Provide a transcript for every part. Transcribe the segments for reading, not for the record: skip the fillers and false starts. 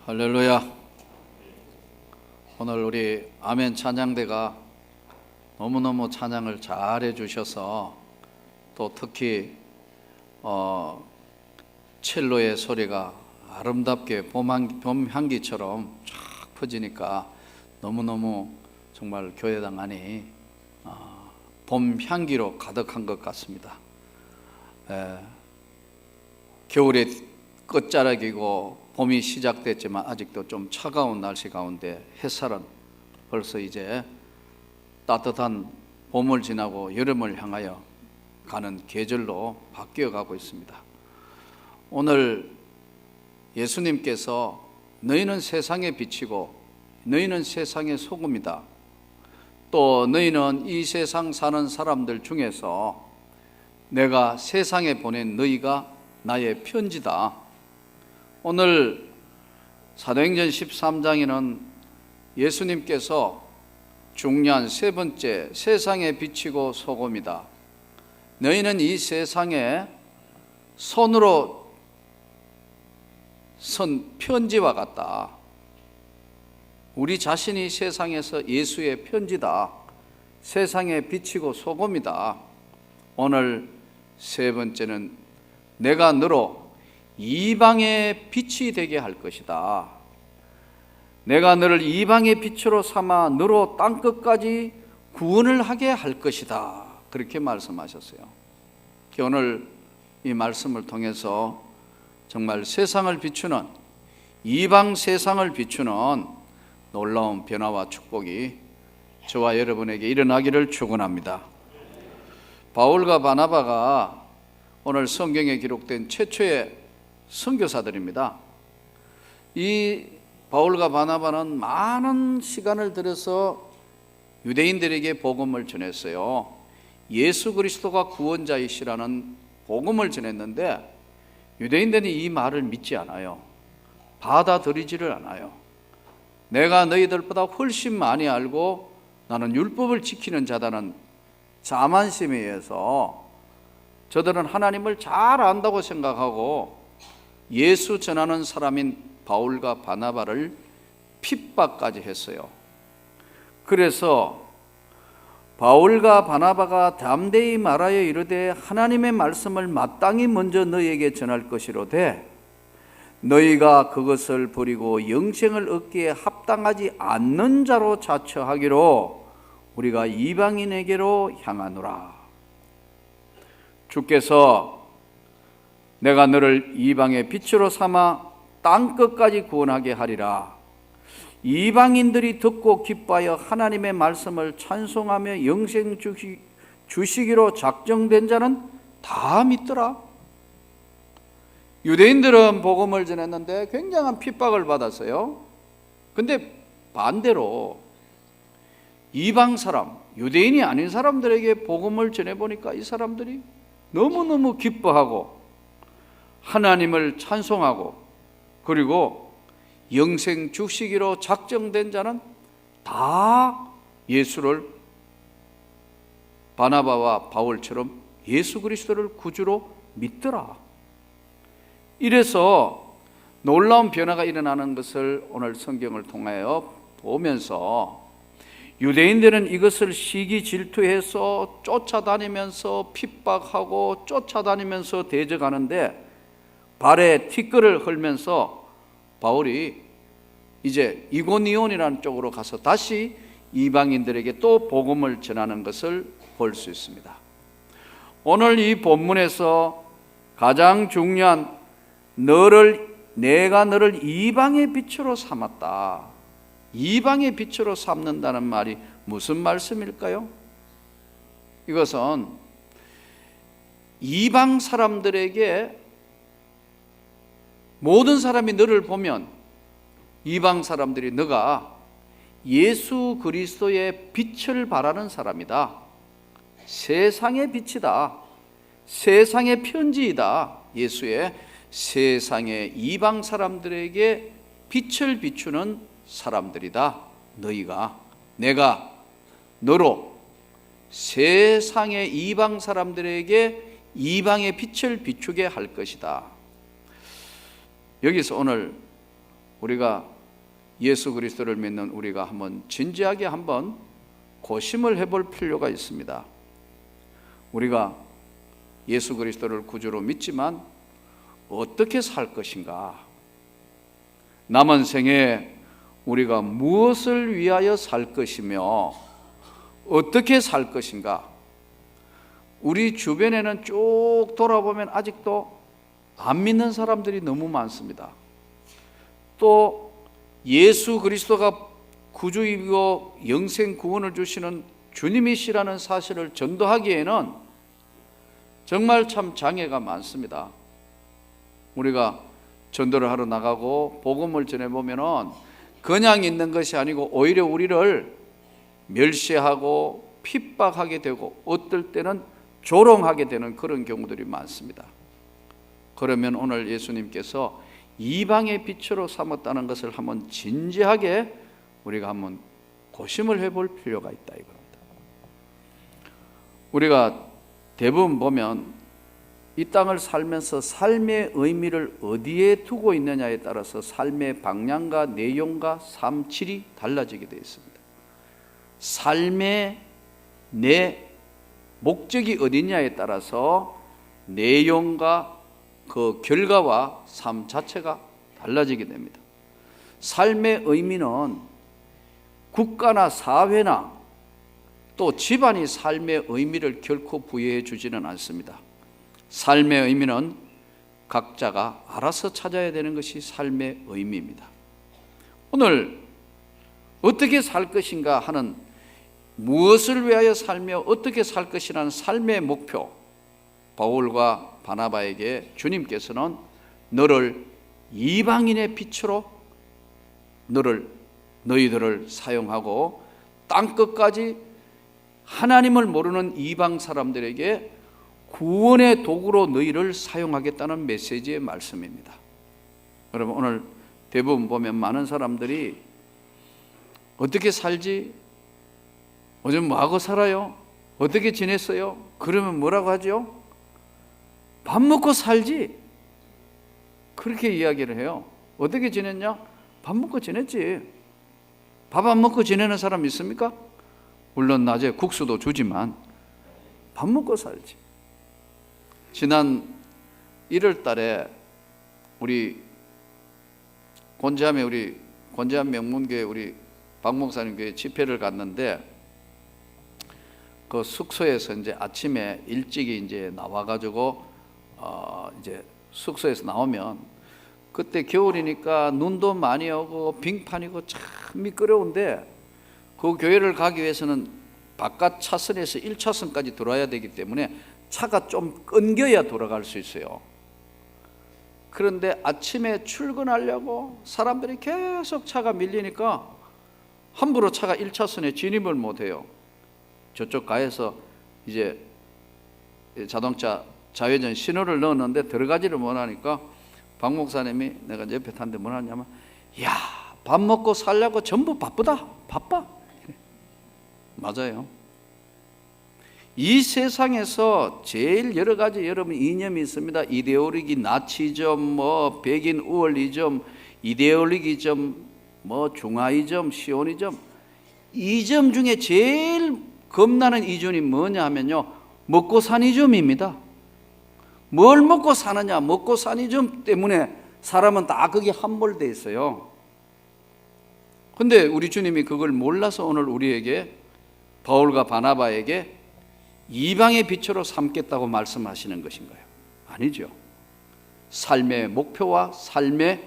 할렐루야. 오늘 우리 아멘 찬양대가 너무너무 찬양을 잘해 주셔서 또 특히 첼로의 소리가 아름답게 봄 향기처럼 쫙 퍼지니까 너무너무 정말 교회당 안이 봄 향기로 가득한 것 같습니다. 겨울의 끝자락이고 봄이 시작됐지만 아직도 좀 차가운 날씨 가운데 햇살은 벌써 이제 따뜻한 봄을 지나고 여름을 향하여 가는 계절로 바뀌어 가고 있습니다. 오늘 예수님께서 너희는 세상의 빛이고 너희는 세상의 소금이다. 또 너희는 이 세상 사는 사람들 중에서 내가 세상에 보낸 너희가 나의 편지다. 오늘 사도행전 13장에는 예수님께서 중요한 세 번째, 세상의 빛이고 소금이다. 너희는 이 세상에 손으로 쓴 편지와 같다. 우리 자신이 세상에서 예수의 편지다. 세상의 빛이고 소금이다. 오늘 세 번째는 내가 너로 이방의 빛이 되게 할 것이다. 내가 너를 이방의 빛으로 삼아 너로 땅끝까지 구원을 하게 할 것이다. 그렇게 말씀하셨어요. 오늘 이 말씀을 통해서 정말 세상을 비추는, 이방 세상을 비추는 놀라운 변화와 축복이 저와 여러분에게 일어나기를 축원합니다. 바울과 바나바가 오늘 성경에 기록된 최초의 선교사들입니다. 이 바울과 바나바는 많은 시간을 들여서 유대인들에게 복음을 전했어요. 예수 그리스도가 구원자이시라는 복음을 전했는데 유대인들이 이 말을 믿지 않아요. 받아들이지를 않아요. 내가 너희들보다 훨씬 많이 알고 나는 율법을 지키는 자다는 자만심에 의해서 저들은 하나님을 잘 안다고 생각하고 예수 전하는 사람인 바울과 바나바를 핍박까지 했어요. 그래서 바울과 바나바가 담대히 말하여 이르되 하나님의 말씀을 마땅히 먼저 너희에게 전할 것이로되 너희가 그것을 버리고 영생을 얻기에 합당하지 않는 자로 자처하기로 우리가 이방인에게로 향하노라. 주께서 내가 너를 이방의 빛으로 삼아 땅끝까지 구원하게 하리라. 이방인들이 듣고 기뻐하여 하나님의 말씀을 찬송하며 영생 주시기로 작정된 자는 다 믿더라. 유대인들은 복음을 전했는데 굉장한 핍박을 받았어요. 근데 반대로 이방 사람, 유대인이 아닌 사람들에게 복음을 전해보니까 이 사람들이 너무너무 기뻐하고 하나님을 찬송하고 그리고 영생 주시기로 작정된 자는 다 예수를 바나바와 바울처럼 예수 그리스도를 구주로 믿더라. 이래서 놀라운 변화가 일어나는 것을 오늘 성경을 통하여 보면서 유대인들은 이것을 시기 질투해서 쫓아다니면서 핍박하고 쫓아다니면서 대적하는데 발에 티끌을 흘면서 바울이 이제 이고니온이라는 쪽으로 가서 다시 이방인들에게 또 복음을 전하는 것을 볼 수 있습니다. 오늘 이 본문에서 가장 중요한 내가 너를 이방의 빛으로 삼았다. 이방의 빛으로 삼는다는 말이 무슨 말씀일까요? 이것은 이방 사람들에게 모든 사람이 너를 보면 이방 사람들이 너가 예수 그리스도의 빛을 바라는 사람이다. 세상의 빛이다. 세상의 편지이다. 예수의 세상의 이방 사람들에게 빛을 비추는 사람들이다. 내가 너로 세상의 이방 사람들에게 이방의 빛을 비추게 할 것이다. 여기서 오늘 우리가 예수 그리스도를 믿는 우리가 한번 진지하게 한번 고심을 해볼 필요가 있습니다. 우리가 예수 그리스도를 구주로 믿지만 어떻게 살 것인가? 남은 생에 우리가 무엇을 위하여 살 것이며 어떻게 살 것인가? 우리 주변에는 쭉 돌아보면 아직도 안 믿는 사람들이 너무 많습니다. 또 예수 그리스도가 구주이고 영생 구원을 주시는 주님이시라는 사실을 전도하기에는 정말 참 장애가 많습니다. 우리가 전도를 하러 나가고 복음을 전해보면은 그냥 있는 것이 아니고 오히려 우리를 멸시하고 핍박하게 되고 어떨 때는 조롱하게 되는 그런 경우들이 많습니다. 그러면 오늘 예수님께서 이방의 빛으로 삼았다는 것을 한번 진지하게 우리가 한번 고심을 해볼 필요가 있다 이겁니다. 우리가 대부분 보면 이 땅을 살면서 삶의 의미를 어디에 두고 있느냐에 따라서 삶의 방향과 내용과 삶 질이 달라지게 되어 있습니다. 삶의 내 목적이 어디냐에 따라서 내용과 그 결과와 삶 자체가 달라지게 됩니다. 삶의 의미는 국가나 사회나 또 집안이 삶의 의미를 결코 부여해 주지는 않습니다. 삶의 의미는 각자가 알아서 찾아야 되는 것이 삶의 의미입니다. 오늘 어떻게 살 것인가 하는, 무엇을 위하여 살며 어떻게 살 것이라는 삶의 목표, 바울과 바나바에게 주님께서는 너를 이방인의 빛으로 너희들을 사용하고 땅끝까지 하나님을 모르는 이방 사람들에게 구원의 도구로 너희를 사용하겠다는 메시지의 말씀입니다. 여러분, 오늘 대부분 보면 많은 사람들이 어떻게 살지? 요즘 뭐하고 살아요? 어떻게 지냈어요? 그러면 뭐라고 하죠? 밥 먹고 살지. 그렇게 이야기를 해요. 어떻게 지냈냐? 밥 먹고 지냈지. 밥 안 먹고 지내는 사람 있습니까? 물론 낮에 국수도 주지만 밥 먹고 살지. 지난 1월 달에 우리 곤지암 명문교회 우리 박 목사님 교회 집회를 갔는데, 그 숙소에서 이제 아침에 일찍이 이제 나와가지고 이제 숙소에서 나오면 그때 겨울이니까 눈도 많이 오고 빙판이고 참 미끄러운데, 그 교회를 가기 위해서는 바깥 차선에서 1차선까지 들어와야 되기 때문에 차가 좀 끊겨야 돌아갈 수 있어요. 그런데 아침에 출근하려고 사람들이 계속 차가 밀리니까 함부로 차가 1차선에 진입을 못해요. 저쪽 가에서 이제 자동차 좌회전 신호를 넣었는데 들어가지를 못하니까 박 목사님이, 내가 옆에 탔는데 뭐 하냐면, 야, 밥 먹고 살려고 전부 바쁘다, 바빠. 맞아요. 이 세상에서 제일 여러 가지 여러분 이념이 있습니다. 이데올로기, 나치즘, 뭐 백인 우월이즘, 이데올로기즘, 뭐 중화이즘, 시오니즘. 이점 중에 제일 겁나는 이즘이 뭐냐 하면요, 먹고 산 이즘입니다. 뭘 먹고 사느냐, 먹고 산 이즘 때문에 사람은 다 거기에 함몰되어 있어요. 근데 우리 주님이 그걸 몰라서 오늘 우리에게, 바울과 바나바에게 이방의 빛으로 삼겠다고 말씀하시는 것인가요? 아니죠. 삶의 목표와 삶의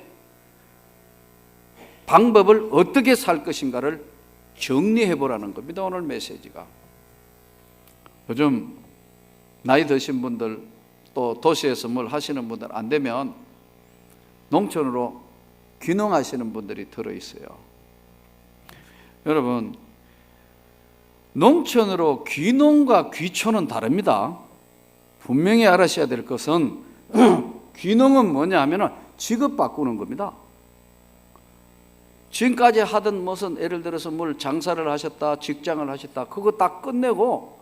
방법을 어떻게 살 것인가를 정리해 보라는 겁니다. 오늘 메시지가. 요즘 나이 드신 분들, 또 도시에서 뭘 하시는 분들 안 되면 농촌으로 귀농하시는 분들이 들어있어요. 여러분, 농촌으로 귀농과 귀촌은 다릅니다. 분명히 알아셔야 될 것은 귀농은 뭐냐 하면 직업 바꾸는 겁니다. 지금까지 하던 무슨, 예를 들어서 뭘 장사를 하셨다, 직장을 하셨다, 그거 다 끝내고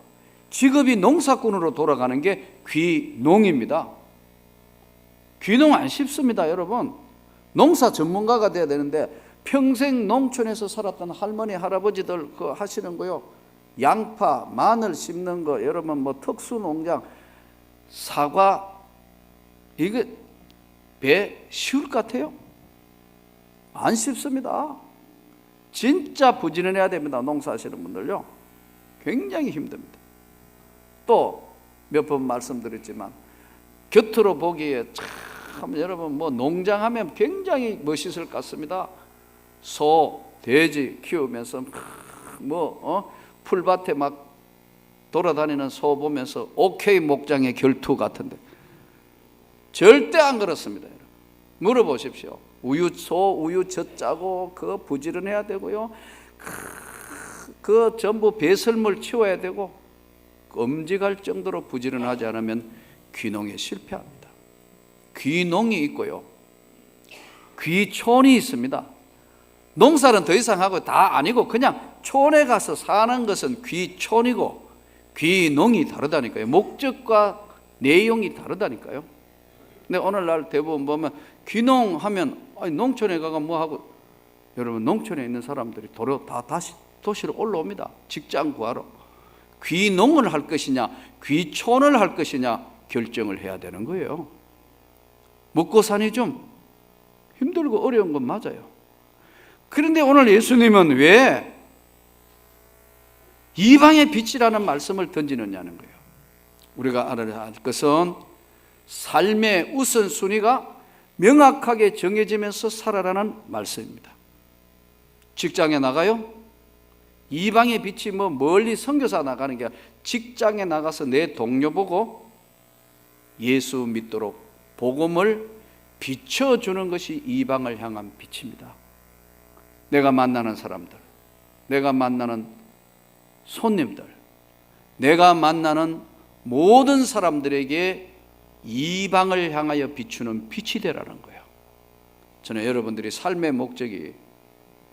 직업이 농사꾼으로 돌아가는 게 귀농입니다. 귀농 안 쉽습니다, 여러분. 농사 전문가가 돼야 되는데 평생 농촌에서 살았던 할머니 할아버지들 그 하시는 거요, 양파 마늘 심는 거, 여러분 뭐 특수 농장 사과, 이게 배 쉬울 것 같아요? 안 쉽습니다. 진짜 부지런해야 됩니다. 농사하시는 분들요, 굉장히 힘듭니다. 또 몇 번 말씀드렸지만 곁으로 보기에 참 여러분 뭐 농장하면 굉장히 멋있을 것 같습니다. 소, 돼지 키우면서 풀밭에 막 돌아다니는 소 보면서 오케이 목장의 결투 같은데 절대 안 그렇습니다. 여러분. 물어보십시오. 소 우유 젖 짜고 그거 부지런해야 되고요. 그 전부 배설물 치워야 되고, 끔찍할 정도로 부지런하지 않으면 귀농에 실패합니다. 귀농이 있고요, 귀촌이 있습니다. 농사는 더 이상 하고 다 아니고 그냥 촌에 가서 사는 것은 귀촌이고, 귀농이 다르다니까요. 목적과 내용이 다르다니까요. 근데 오늘날 대부분 보면 귀농하면 농촌에 가가 뭐 하고, 여러분 농촌에 있는 사람들이 도로 다 다시 도시로 올라옵니다. 직장 구하러. 귀농을 할 것이냐 귀촌을 할 것이냐 결정을 해야 되는 거예요. 먹고 사니 좀 힘들고 어려운 건 맞아요. 그런데 오늘 예수님은 왜 이방의 빛이라는 말씀을 던지느냐는 거예요. 우리가 알아야 할 것은 삶의 우선순위가 명확하게 정해지면서 살아라는 말씀입니다. 직장에 나가요? 이방의 빛이 뭐 멀리 선교사 나가는 게 아니라 직장에 나가서 내 동료 보고 예수 믿도록 복음을 비춰주는 것이 이방을 향한 빛입니다. 내가 만나는 사람들, 내가 만나는 손님들, 내가 만나는 모든 사람들에게 이방을 향하여 비추는 빛이 되라는 거예요. 저는 여러분들이 삶의 목적이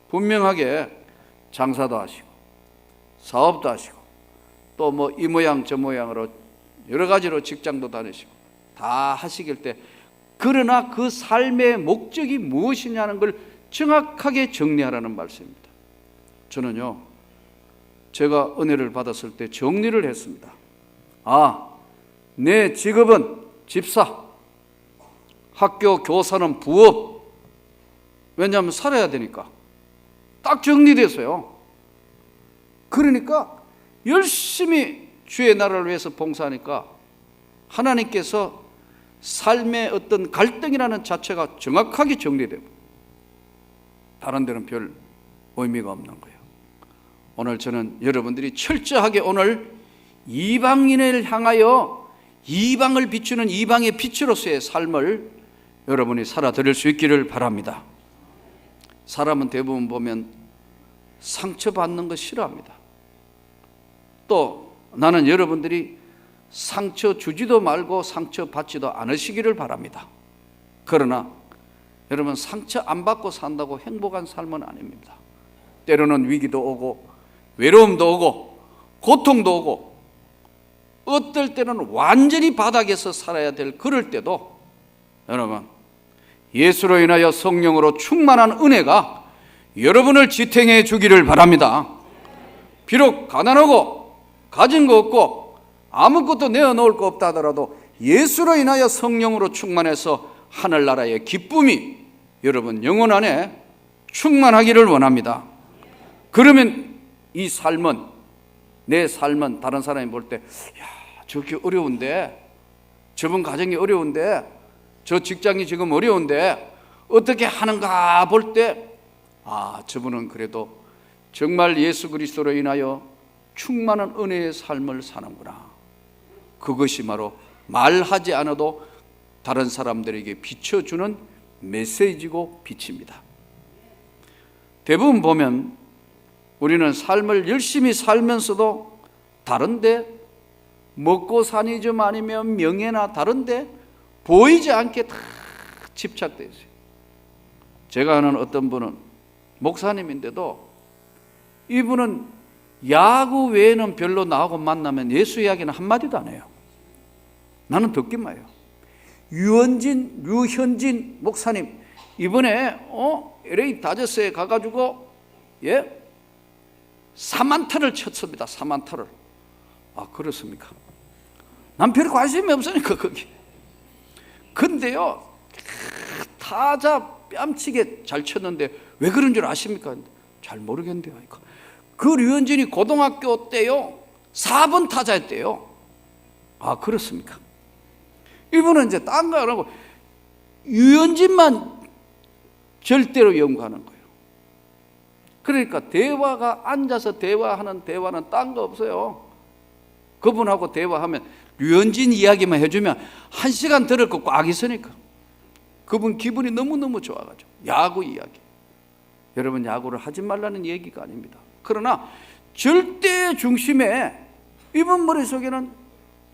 분명하게 장사도 하시고 사업도 하시고 또 뭐 이 모양 저 모양으로 여러 가지로 직장도 다니시고 다 하시길 때, 그러나 그 삶의 목적이 무엇이냐는 걸 정확하게 정리하라는 말씀입니다. 저는요, 제가 은혜를 받았을 때 정리를 했습니다. 내 직업은 집사, 학교 교사는 부업. 왜냐하면 살아야 되니까. 딱 정리됐어요. 그러니까 열심히 주의 나라를 위해서 봉사하니까 하나님께서 삶의 어떤 갈등이라는 자체가 정확하게 정리되고 다른 데는 별 의미가 없는 거예요. 오늘 저는 여러분들이 철저하게 오늘 이방인을 향하여 이방을 비추는 이방의 빛으로서의 삶을 여러분이 살아드릴 수 있기를 바랍니다. 사람은 대부분 보면 상처받는 거 싫어합니다. 또 나는 여러분들이 상처 주지도 말고 상처 받지도 않으시기를 바랍니다. 그러나 여러분, 상처 안 받고 산다고 행복한 삶은 아닙니다. 때로는 위기도 오고 외로움도 오고 고통도 오고 어떨 때는 완전히 바닥에서 살아야 될 그럴 때도 여러분, 예수로 인하여 성령으로 충만한 은혜가 여러분을 지탱해 주기를 바랍니다. 비록 가난하고 가진 거 없고 아무것도 내어놓을 거 없다 하더라도 예수로 인하여 성령으로 충만해서 하늘나라의 기쁨이 여러분 영혼 안에 충만하기를 원합니다. 그러면 이 삶은, 내 삶은 다른 사람이 볼 때, 야, 저렇게 어려운데, 저분 가정이 어려운데, 저 직장이 지금 어려운데 어떻게 하는가 볼 때, 저분은 그래도 정말 예수 그리스도로 인하여 충만한 은혜의 삶을 사는구나. 그것이 바로 말하지 않아도 다른 사람들에게 비춰주는 메시지고 빛입니다. 대부분 보면 우리는 삶을 열심히 살면서도 다른데 먹고 사니 좀 아니면 명예나 다른데 보이지 않게 다 집착되어 있어요. 제가 아는 어떤 분은 목사님인데도 이분은 야구 외에는 별로 나하고 만나면 예수 이야기는 한마디도 안 해요. 나는 듣기만 해요. 유현진 목사님 이번에 LA 다저스에 가가지고 4만타를 쳤습니다. 4만타를. 아, 그렇습니까? 난 별 관심이 없으니까 거기. 근데요, 타자 뺨치게 잘 쳤는데 왜 그런 줄 아십니까? 잘 모르겠는데요. 그 류현진이 고등학교 때요 4번 타자였대요. 아, 그렇습니까? 이분은 이제 딴 거 안 하고 류현진만 절대로 연구하는 거예요. 그러니까 대화가, 앉아서 대화하는 대화는 딴 거 없어요. 그분하고 대화하면 류현진 이야기만 해주면 1시간 들을 거 꽉 있으니까. 그분 기분이 너무너무 좋아가지고. 야구 이야기. 여러분, 야구를 하지 말라는 얘기가 아닙니다. 그러나 절대 중심에 이분 머릿속에는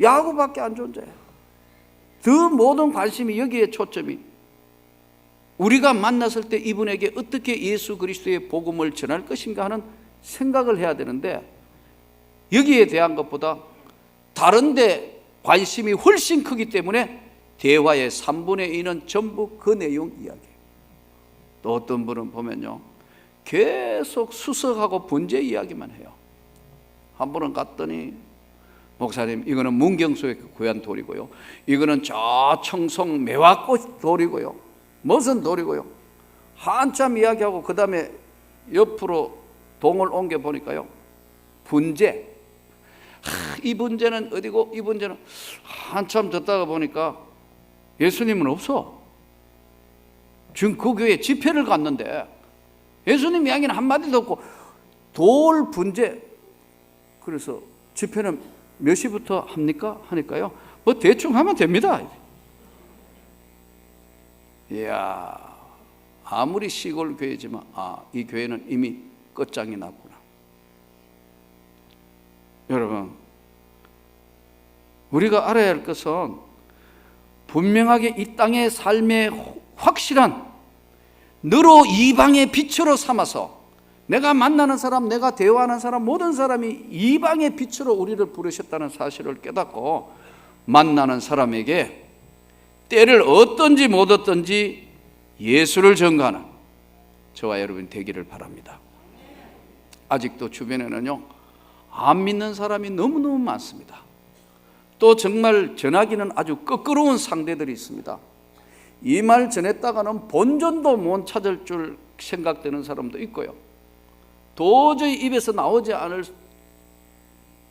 야구밖에 안 존재해요. 더 모든 관심이 여기에 초점이. 우리가 만났을 때 이분에게 어떻게 예수 그리스도의 복음을 전할 것인가 하는 생각을 해야 되는데, 여기에 대한 것보다 다른 데 관심이 훨씬 크기 때문에 대화의 3분의 2는 전부 그 내용 이야기예요. 또 어떤 분은 보면요, 계속 수석하고 분재 이야기만 해요. 한 분은 갔더니, 목사님, 이거는 문경수의 고향 돌이고요, 이거는 저 청송 매화꽃 돌이고요, 무슨 돌이고요, 한참 이야기하고 그 다음에 옆으로 동을 옮겨 보니까요, 분재. 이 분재는 어디고 이 분재는, 한참 듣다가 보니까 예수님은 없어. 지금 그 교회에 집회를 갔는데 예수님 이야기는 한마디도 없고 돌 분재. 그래서 집회는 몇 시부터 합니까? 하니까요, 뭐 대충 하면 됩니다. 이야, 아무리 시골 교회지만 이 교회는 이미 끝장이 났구나. 여러분, 우리가 알아야 할 것은 분명하게 이 땅의 삶의 확실한 너로 이방의 빛으로 삼아서, 내가 만나는 사람, 내가 대화하는 사람, 모든 사람이 이방의 빛으로 우리를 부르셨다는 사실을 깨닫고 만나는 사람에게 때를 얻든지 못 얻든지 예수를 전가하는 저와 여러분이 되기를 바랍니다. 아직도 주변에는요, 안 믿는 사람이 너무너무 많습니다. 또 정말 전하기는 아주 껄끄러운 상대들이 있습니다. 이 말 전했다가는 본전도 못 찾을 줄 생각되는 사람도 있고요, 도저히 입에서 나오지 않을,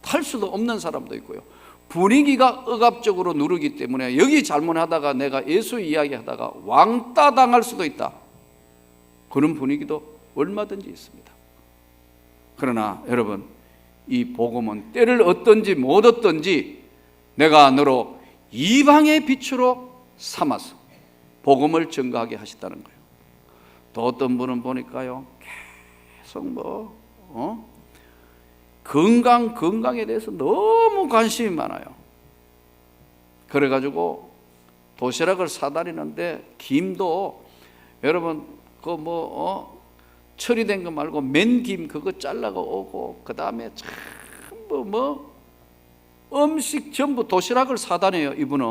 탈 수도 없는 사람도 있고요, 분위기가 억압적으로 누르기 때문에 여기 잘못하다가 내가 예수 이야기하다가 왕따 당할 수도 있다, 그런 분위기도 얼마든지 있습니다. 그러나 여러분, 이 복음은 때를 얻든지 못 얻든지 내가 너로 이방의 빛으로 삼아서 복음을 전가하게 하시다는 거예요. 또 어떤 분은 보니까요, 계속 건강에 대해서 너무 관심이 많아요. 그래가지고 도시락을 사다니는데 김도, 여러분 처리된 거 말고 맨김 그거 잘라가 오고, 그 다음에 전부 음식 전부 도시락을 사다녀요. 이분은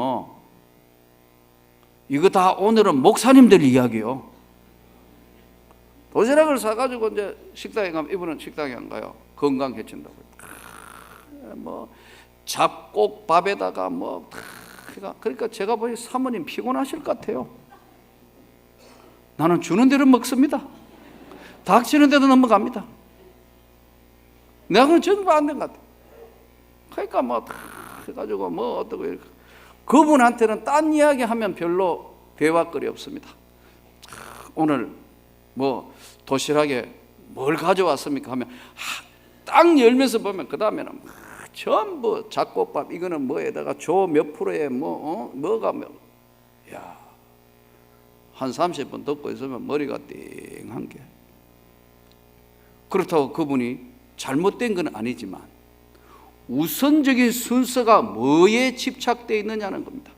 이거 다 오늘은 목사님들 이야기요. 도시락을 사가지고 이제 식당에 가면 이분은 식당에 안 가요. 건강해진다고. 잡곡밥에다가 그러니까 제가 보니 사모님 피곤하실 것 같아요. 나는 주는 대로 먹습니다. 닥치는 데도 넘어갑니다. 내가 그건 전부 안 된 것 같아. 그러니까 해가지고 어떠고 이렇게. 그분한테는 딴 이야기 하면 별로 대화거리 없습니다. 오늘 도시락에 뭘 가져왔습니까? 하면 딱 열면서 보면 그 다음에는 전부 잡곡밥, 이거는 뭐에다가 조 몇 프로에 뭐가 야, 한 30분 듣고 있으면 머리가 띵한 게. 그렇다고 그분이 잘못된 건 아니지만 우선적인 순서가 뭐에 집착되어 있느냐는 겁니다.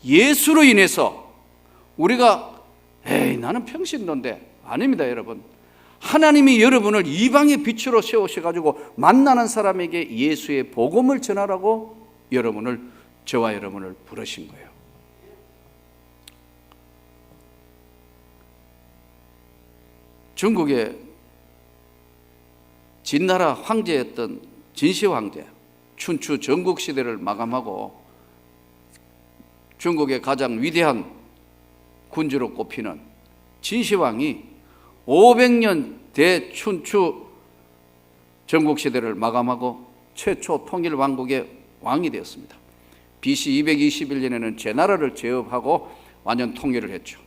예수로 인해서 우리가 나는 평신도인데, 아닙니다. 여러분, 하나님이 여러분을 이방의 빛으로 세우셔가지고 만나는 사람에게 예수의 복음을 전하라고 저와 여러분을 부르신 거예요. 중국의 진나라 황제였던 진시 황제, 춘추 전국 시대를 마감하고 중국의 가장 위대한 군주로 꼽히는 진시황이 500년 대춘추 전국 시대를 마감하고 최초 통일 왕국의 왕이 되었습니다. BC 221년에는 제 나라를 제압하고 완전 통일을 했죠.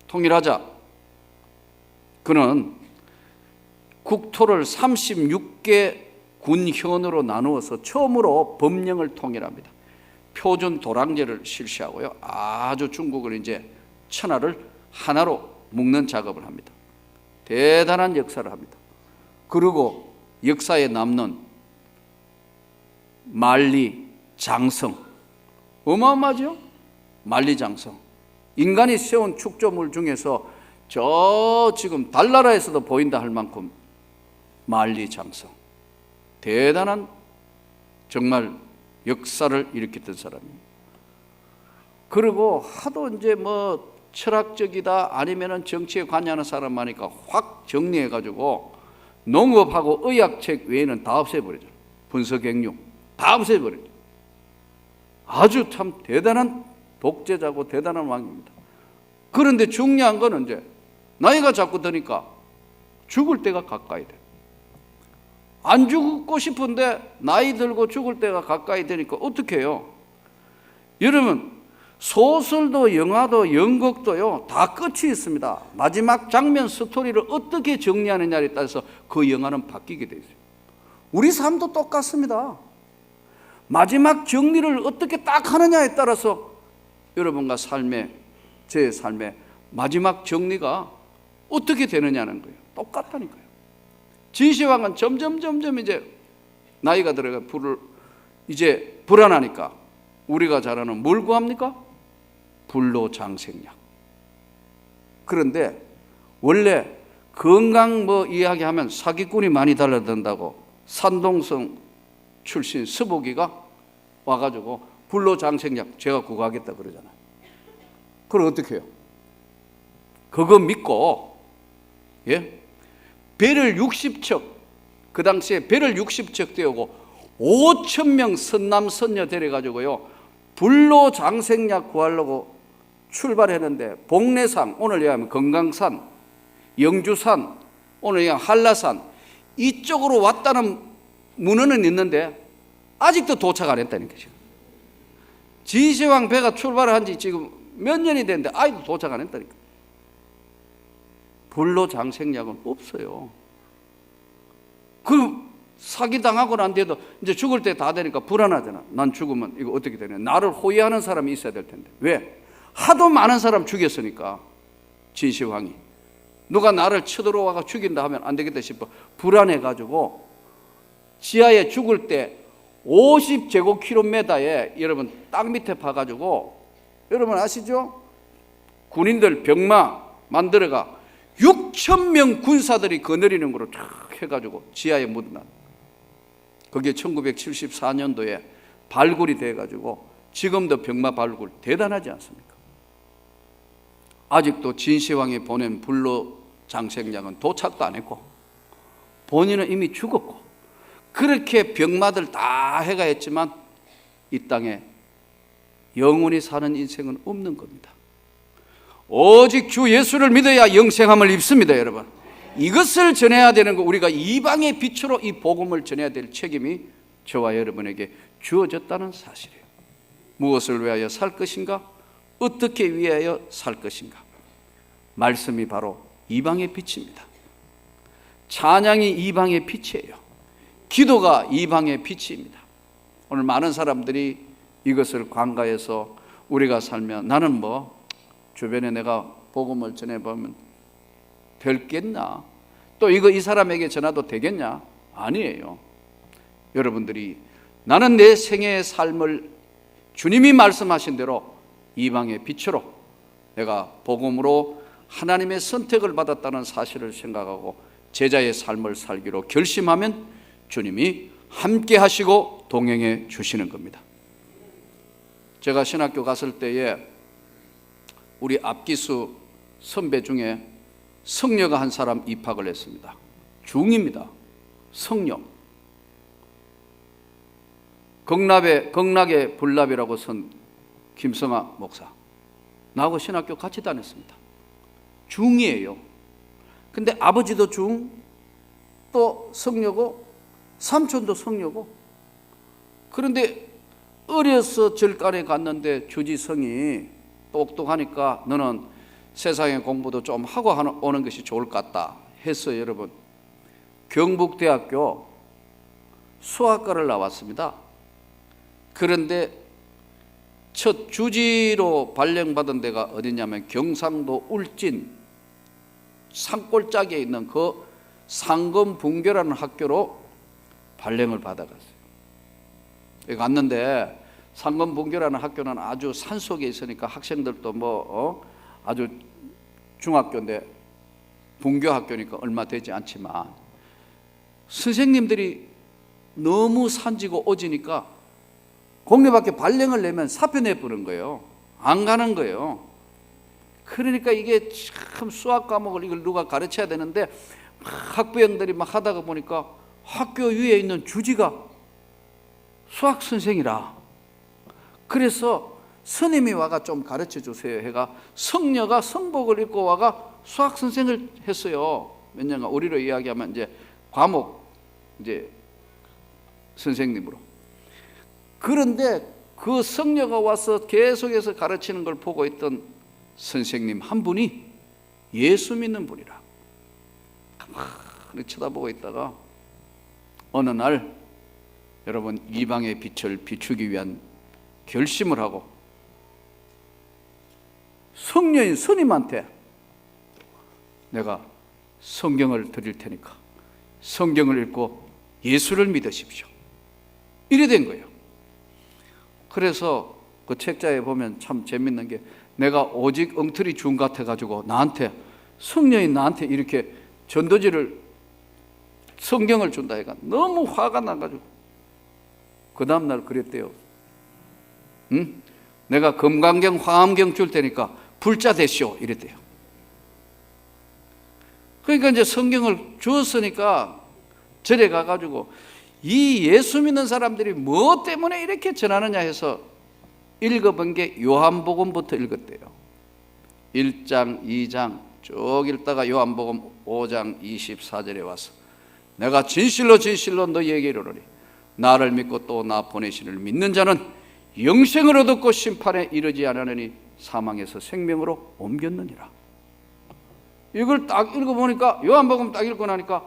통일하자 그는 국토를 36개 군현으로 나누어서 처음으로 법령을 통일합니다. 표준 도량제를 실시하고요. 아주 중국을 이제 천하를 하나로 묶는 작업을 합니다. 대단한 역사를 합니다. 그리고 역사에 남는 만리장성, 어마어마하죠? 만리장성, 인간이 세운 축조물 중에서 저 지금 달나라에서도 보인다 할 만큼 만리장성, 대단한 정말 역사를 일으켰던 사람입니다. 그리고 하도 이제 뭐 철학적이다 아니면은 정치에 관여하는 사람 하니까 확 정리해가지고 농업하고 의학책 외에는 다 없애버리죠. 분석행육 다 없애버리죠. 아주 참 대단한 독재자고 대단한 왕입니다. 그런데 중요한 거는 이제 나이가 자꾸 드니까 죽을 때가 가까이 돼. 안 죽고 싶은데 나이 들고 죽을 때가 가까이 되니까 어떻게 해요? 여러분, 소설도 영화도 연극도요 다 끝이 있습니다. 마지막 장면 스토리를 어떻게 정리하느냐에 따라서 그 영화는 바뀌게 돼 있어요. 우리 삶도 똑같습니다. 마지막 정리를 어떻게 딱 하느냐에 따라서 여러분과 제 삶의 마지막 정리가 어떻게 되느냐는 거예요. 똑같다니까요. 진시황은 점점 이제 나이가 들어가 이제 불안하니까 우리가 잘 아는 뭘 구합니까? 불로장생약. 그런데 원래 건강 뭐 이야기하면 사기꾼이 많이 달라든다고 산동성 출신 서복이가 와가지고 불로장생약 제가 구하겠다 그러잖아요. 그럼 어떻게 해요? 그거 믿고 배를 60척, 그 당시에 배를 60척 떼우고 5,000명 선남 선녀 데려가지고요 불로장생약 구하려고 출발했는데 복례산, 오늘 얘기하면 건강산, 영주산, 오늘 얘기하면 한라산 이쪽으로 왔다는 문헌은 있는데 아직도 도착 안 했다는 거죠. 진시황 배가 출발을 한 지 지금 몇 년이 됐는데 아직도 도착 안 했다니까. 불로장생약은 없어요. 그 사기당하고 난 뒤에도 이제 죽을 때 다 되니까 불안하잖아. 난 죽으면 이거 어떻게 되냐. 나를 호위하는 사람이 있어야 될 텐데. 왜? 하도 많은 사람 죽였으니까. 진시황이 누가 나를 쳐들어와가 죽인다 하면 안 되겠다 싶어 불안해가지고 지하에 죽을 때 50제곱킬로미터에 여러분 땅 밑에 파가지고 여러분 아시죠? 군인들 병마 만들어가 6,000명 군사들이 거느리는 거로 쫙 해가지고 지하에 묻어놨. 그게 1974년도에 발굴이 돼가지고 지금도 병마 발굴 대단하지 않습니까? 아직도 진시황이 보낸 불로장생약은 도착도 안 했고 본인은 이미 죽었고 그렇게 병마들 다 해가 했지만 이 땅에 영원히 사는 인생은 없는 겁니다. 오직 주 예수를 믿어야 영생함을 입습니다. 여러분, 이것을 전해야 되는 거, 우리가 이방의 빛으로 이 복음을 전해야 될 책임이 저와 여러분에게 주어졌다는 사실이에요. 무엇을 위하여 살 것인가? 어떻게 위하여 살 것인가? 말씀이 바로 이방의 빛입니다. 찬양이 이방의 빛이에요. 기도가 이방의 빛입니다. 오늘 많은 사람들이 이것을 관가해서 우리가 살면 나는 뭐 주변에 내가 복음을 전해보면 될겠냐? 또 이거 이 사람에게 전화도 되겠냐? 아니에요. 여러분들이 나는 내 생애의 삶을 주님이 말씀하신 대로 이방의 빛으로 내가 복음으로 하나님의 선택을 받았다는 사실을 생각하고 제자의 삶을 살기로 결심하면 주님이 함께 하시고 동행해 주시는 겁니다. 제가 신학교 갔을 때에 우리 앞기수 선배 중에 성녀가 한 사람 입학을 했습니다. 중입니다. 성녀. 극락의 불납이라고 선 김성아 목사. 나하고 신학교 같이 다녔습니다. 중이에요. 근데 아버지도 중, 또 성녀고, 삼촌도 성녀고. 그런데 어려서 절간에 갔는데 주지성이 똑똑하니까 너는 세상의 공부도 좀 하고 오는 것이 좋을 것 같다 해서 여러분 경북대학교 수학과를 나왔습니다. 그런데 첫 주지로 발령받은 데가 어디냐면 경상도 울진 산골짜기에 있는 그 상검분교라는 학교로 발령을 받아갔어요. 여기 갔는데 상검분교라는 학교는 아주 산속에 있으니까 학생들도 아주 중학교인데 분교학교니까 얼마 되지 않지만 선생님들이 너무 산지고 오지니까 공립학교 발령을 내면 사표 내버린 거예요. 안 가는 거예요. 그러니까 이게 참 수학 과목을 이걸 누가 가르쳐야 되는데 학부형들이 막 하다가 보니까 학교 위에 있는 주지가 수학 선생이라. 그래서 스님이 와가 좀 가르쳐 주세요 해가 성녀가 성복을 입고 와가 수학 선생을 했어요. 몇 년간 우리로 이야기하면 이제 과목 이제 선생님으로. 그런데 그 성녀가 와서 계속해서 가르치는 걸 보고 있던 선생님 한 분이 예수 믿는 분이라. 가만히 쳐다보고 있다가 어느 날 여러분 이방의 빛을 비추기 위한 결심을 하고 성녀인 스님한테 내가 성경을 드릴 테니까 성경을 읽고 예수를 믿으십시오. 이래 된 거예요. 그래서 그 책자에 보면 참 재밌는 게 내가 오직 엉터리 준 같아가지고 나한테 성녀인 나한테 이렇게 전도지를 성경을 준다 해가 너무 화가 나가지고 그 다음날 그랬대요. 응? 내가 금강경 화엄경 줄 테니까 불자 되시오 이랬대요. 그러니까 이제 성경을 주었으니까 절에 가가지고 이 예수 믿는 사람들이 뭐 때문에 이렇게 전하느냐 해서 읽어본 게 요한복음부터 읽었대요. 1장, 2장 쭉 읽다가 요한복음 5장 24절에 와서 내가 진실로 진실로 너희에게 이르노니 나를 믿고 또 나 보내시를 믿는 자는 영생을 얻었고 심판에 이르지 않으니 사망에서 생명으로 옮겼느니라. 이걸 딱 읽어보니까 요한복음 딱 읽고 나니까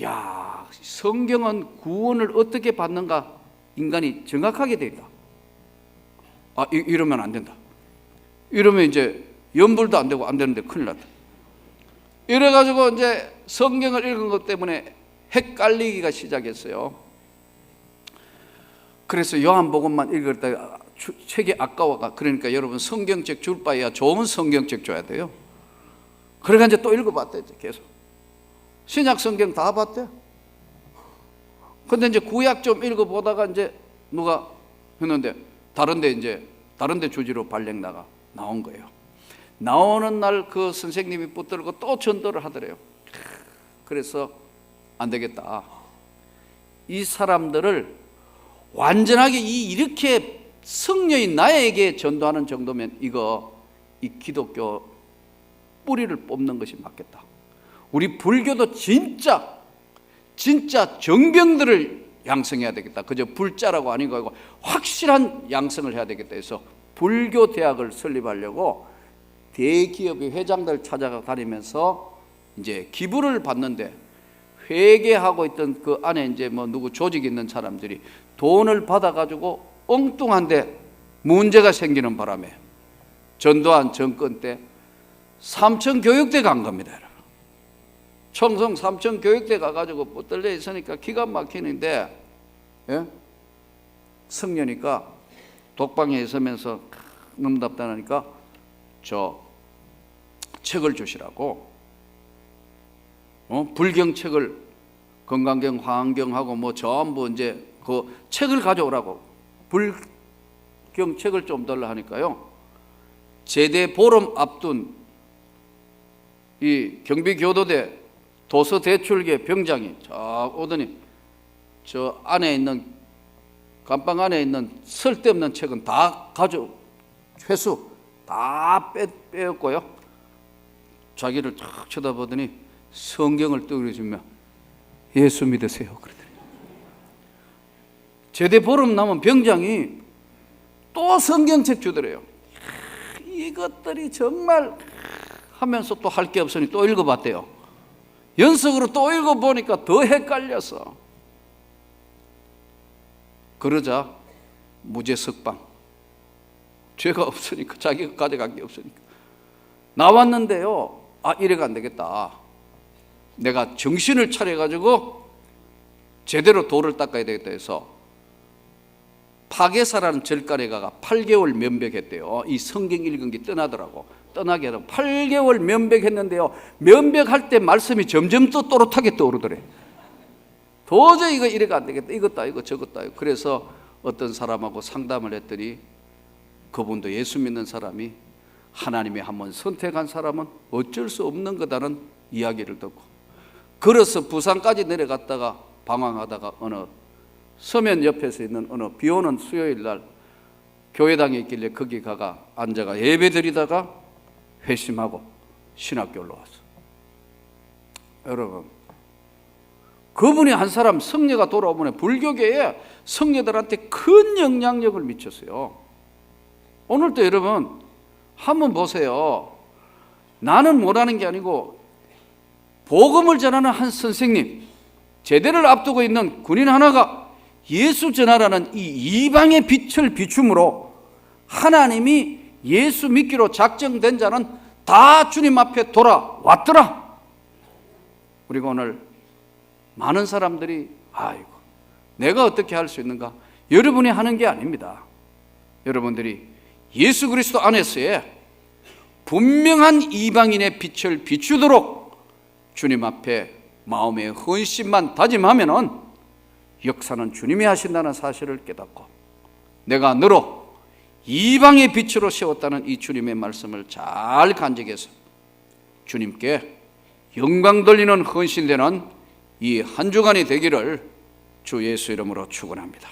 야, 성경은 구원을 어떻게 받는가 인간이 정확하게 되어 있다. 아, 이러면 안 된다. 이러면 이제 연불도 안 되고 안 되는데 큰일 났다. 이래가지고 이제 성경을 읽은 것 때문에 헷갈리기가 시작했어요. 그래서 요한복음만 읽을 때 책이 아까워가. 그러니까 여러분 성경책 줄 바에야 좋은 성경책 줘야 돼요. 그러니까 이제 또 읽어봤대. 계속 신약 성경 다 봤대. 근데 이제 구약 좀 읽어보다가 이제 누가 했는데 다른데 주지로 발령 나온 거예요. 나오는 날 그 선생님이 붙들고 또 전도를 하더래요. 그래서 안 되겠다. 이 사람들을 완전하게 이렇게 성녀인 나에게 전도하는 정도면 이 기독교 뿌리를 뽑는 것이 맞겠다. 우리 불교도 진짜 정병들을 양성해야 되겠다. 그저 불자라고 아닌 거고 확실한 양성을 해야 되겠다 해서 불교 대학을 설립하려고 대기업의 회장들 찾아가 다니면서 이제 기부를 받는데 회계하고 있던 그 안에 이제 뭐 누구 조직 있는 사람들이 돈을 받아가지고 엉뚱한데 문제가 생기는 바람에 전두환 정권 때 삼천교육대 간 겁니다. 청송 삼천교육대 가가지고 붙들려 있으니까 기가 막히는데 성녀니까 독방에 있으면서 너무 답답하니까 저 책을 주시라고 불경책을 건강경 화엄경하고 뭐 전부 이제 그 책을 가져오라고 불경책을 좀 달라 하니까요. 제대 보름 앞둔 이 경비교도대 도서대출계 병장이 쫙 오더니 저 안에 있는 감방 안에 있는 쓸데없는 책은 다 회수 다 빼었고요. 자기를 쫙 쳐다보더니 성경을 떠올려주며 예수 믿으세요 그러더니 제대 보름 남은 병장이 또 성경책 주더래요. 이것들이 정말 하면서 또 할 게 없으니 또 읽어봤대요. 연속으로 또 읽어보니까 더 헷갈려서 그러자 무죄 석방. 죄가 없으니까 자기가 가져간 게 없으니까 나왔는데요. 아 이래가 안 되겠다. 내가 정신을 차려가지고 제대로 도를 닦아야 되겠다 해서 파괴사라는 절간에 가가 8개월 면백했대요. 이 성경 읽은 게 떠나더라고. 떠나게 하라고 8개월 면백했는데요. 면백할 때 말씀이 점점 또 또렷하게 떠오르더래. 도저히 이거 이래가 안 되겠다. 이것도 아니고 저것도 아니고. 그래서 어떤 사람하고 상담을 했더니 그분도 예수 믿는 사람이 하나님이 한번 선택한 사람은 어쩔 수 없는 거다는 이야기를 듣고 그래서 부산까지 내려갔다가 방황하다가 어느 서면 옆에서 있는 어느 비 오는 수요일 날 교회당에 있길래 거기 가가 앉아가 예배 드리다가 회심하고 신학교로 왔어. 여러분 그분이 한 사람 성녀가 돌아오면 불교계에 성녀들한테 큰 영향력을 미쳤어요. 오늘도 여러분 한번 보세요. 나는 못하는 게 아니고 복음을 전하는 한 선생님 제대를 앞두고 있는 군인 하나가 예수 전하라는 이 이방의 빛을 비춤으로 하나님이 예수 믿기로 작정된 자는 다 주님 앞에 돌아왔더라. 우리가 오늘 많은 사람들이 아이고 내가 어떻게 할 수 있는가? 여러분이 하는 게 아닙니다. 여러분들이 예수 그리스도 안에서의 분명한 이방인의 빛을 비추도록 주님 앞에 마음의 헌신만 다짐하면은 역사는 주님이 하신다는 사실을 깨닫고 내가 너로 이방의 빛으로 세웠다는 이 주님의 말씀을 잘 간직해서 주님께 영광 돌리는 헌신되는 이 한 주간이 되기를 주 예수 이름으로 축원합니다.